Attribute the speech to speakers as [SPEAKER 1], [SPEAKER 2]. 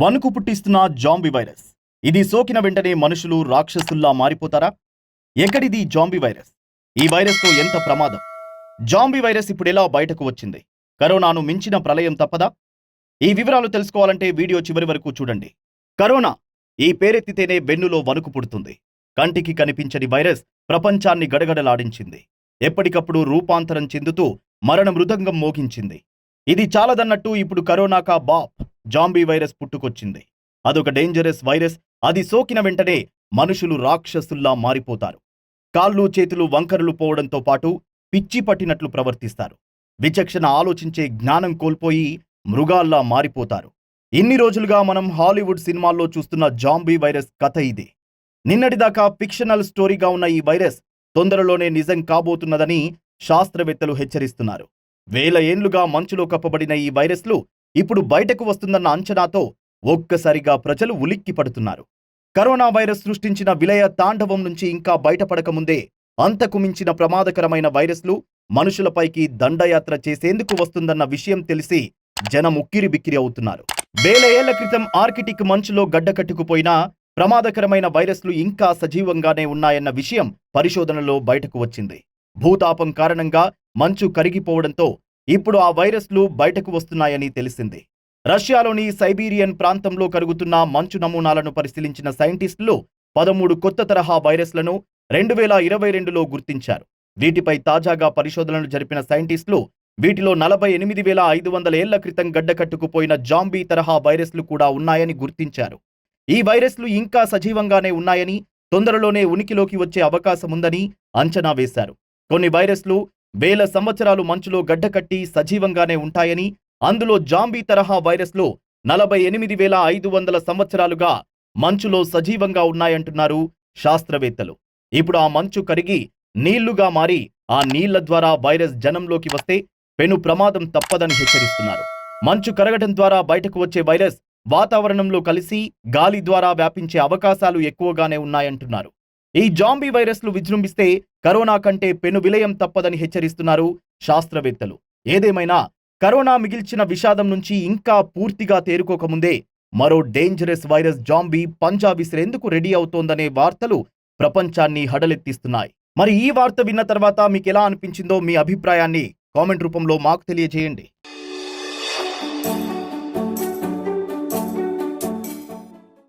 [SPEAKER 1] వణుకు పుట్టిస్తున్న zombie virus. ఇది సోకిన వెంటనే మనుషులు రాక్షసుల్లా మారిపోతారా? ఎక్కడిది జాంబీ వైరస్? ఈ వైరస్తో ఎంత ప్రమాదం? జాంబీ వైరస్ ఇప్పుడెలా బయటకు వచ్చింది? కరోనాను మించిన ప్రళయం తప్పదా? ఈ వివరాలు తెలుసుకోవాలంటే వీడియో చివరి వరకు చూడండి. కరోనా ఈ పేరెత్తితేనే వెన్నులో వణుకు పుడుతుంది. కంటికి కనిపించని వైరస్ ప్రపంచాన్ని గడగడలాడించింది. ఎప్పటికప్పుడు రూపాంతరం చెందుతూ మరణ మృదంగం మోగించింది. ఇది చాలదన్నట్టు ఇప్పుడు కరోనాకా బాప్ జాంబీ వైరస్ పుట్టుకొచ్చింది. అదొక డేంజరస్ వైరస్. అది సోకిన వెంటనే మనుషులు రాక్షసుల్లా మారిపోతారు. కాళ్ళు చేతులు వంకరలు పోవడంతో పాటు పిచ్చి పట్టినట్లు ప్రవర్తిస్తారు. విచక్షణ ఆలోచించే జ్ఞానం కోల్పోయి మృగాల్లా మారిపోతారు. ఇన్ని రోజులుగా మనం హాలీవుడ్ సినిమాల్లో చూస్తున్న జాంబీ వైరస్ కథ ఇది. నిన్నటిదాకా ఫిక్షనల్ స్టోరీగా ఉన్న ఈ వైరస్ తొందరలోనే నిజం కాబోతున్నదని శాస్త్రవేత్తలు హెచ్చరిస్తున్నారు. వేల ఏండ్లుగా మంచులో కప్పబడిన ఈ వైరస్లు ఇప్పుడు బయటకు వస్తుందన్న అంచనాతో ఒక్కసారిగా ప్రజలు ఉలిక్కి పడుతున్నారు. కరోనా వైరస్ సృష్టించిన విలయ తాండవం నుంచి ఇంకా బయటపడకముందే అంతకు మించిన ప్రమాదకరమైన వైరస్లు మనుషులపైకి దండయాత్ర చేసేందుకు వస్తుందన్న విషయం తెలిసి జనం ఉక్కిరిబిక్కిరి అవుతున్నారు. వేల ఏళ్ల క్రితం ఆర్కిటిక్ మంచులో గడ్డకట్టుకుపోయిన ప్రమాదకరమైన వైరస్లు ఇంకా సజీవంగానే ఉన్నాయన్న విషయం పరిశోధనలో బయటకు వచ్చింది. భూతాపం కారణంగా మంచు కరిగిపోవడంతో ఇప్పుడు ఆ వైరస్లు బయటకు వస్తున్నాయని తెలిసింది. రష్యాలోని సైబీరియన్ ప్రాంతంలో కరుగుతున్న మంచు నమూనాలను పరిశీలించిన సైంటిస్టులు 13 కొత్త తరహా వైరస్లను 2022లో గుర్తించారు. వీటిపై తాజాగా పరిశోధనలు జరిపిన సైంటిస్టులు వీటిలో 48,500 ఏళ్ల క్రితం గడ్డకట్టుకుపోయిన జాంబీ తరహా వైరస్లు కూడా ఉన్నాయని గుర్తించారు. ఈ వైరస్లు ఇంకా సజీవంగానే ఉన్నాయని, తొందరలోనే ఉనికిలోకి వచ్చే అవకాశముందని అంచనా వేశారు. కొన్ని వైరస్లు వేల సంవత్సరాలు మంచులో గడ్డకట్టి సజీవంగానే ఉంటాయని, అందులో జాంబీ తరహా వైరస్లు 48,500 సంవత్సరాలుగా మంచులో సజీవంగా ఉన్నాయంటున్నారు శాస్త్రవేత్తలు. ఇప్పుడు ఆ మంచు కరిగి నీళ్లుగా మారి ఆ నీళ్ల ద్వారా వైరస్ జనంలోకి వస్తే పెను ప్రమాదం తప్పదని హెచ్చరిస్తున్నారు. మంచు కరగటం ద్వారా బయటకు వచ్చే వైరస్ వాతావరణంలో కలిసి గాలి ద్వారా వ్యాపించే అవకాశాలు ఎక్కువగానే ఉన్నాయంటున్నారు. ఈ జాంబీ వైరస్లు విజృంభిస్తే కరోనా కంటే పెను విలయం తప్పదని హెచ్చరిస్తున్నారు శాస్త్రవేత్తలు. ఏదేమైనా కరోనా మిగిల్చిన విషాదం నుంచి ఇంకా పూర్తిగా తేరుకోకముందే మరో డేంజరస్ వైరస్ జాంబీ పంజా విసిరేందుకు రెడీ అవుతోందనే వార్తలు ప్రపంచాన్ని హడలెత్తిస్తున్నాయి. మరి ఈ వార్త విన్న తర్వాత మీకు ఎలా అనిపించిందో మీ అభిప్రాయాన్ని కామెంట్ రూపంలో మాకు తెలియజేయండి.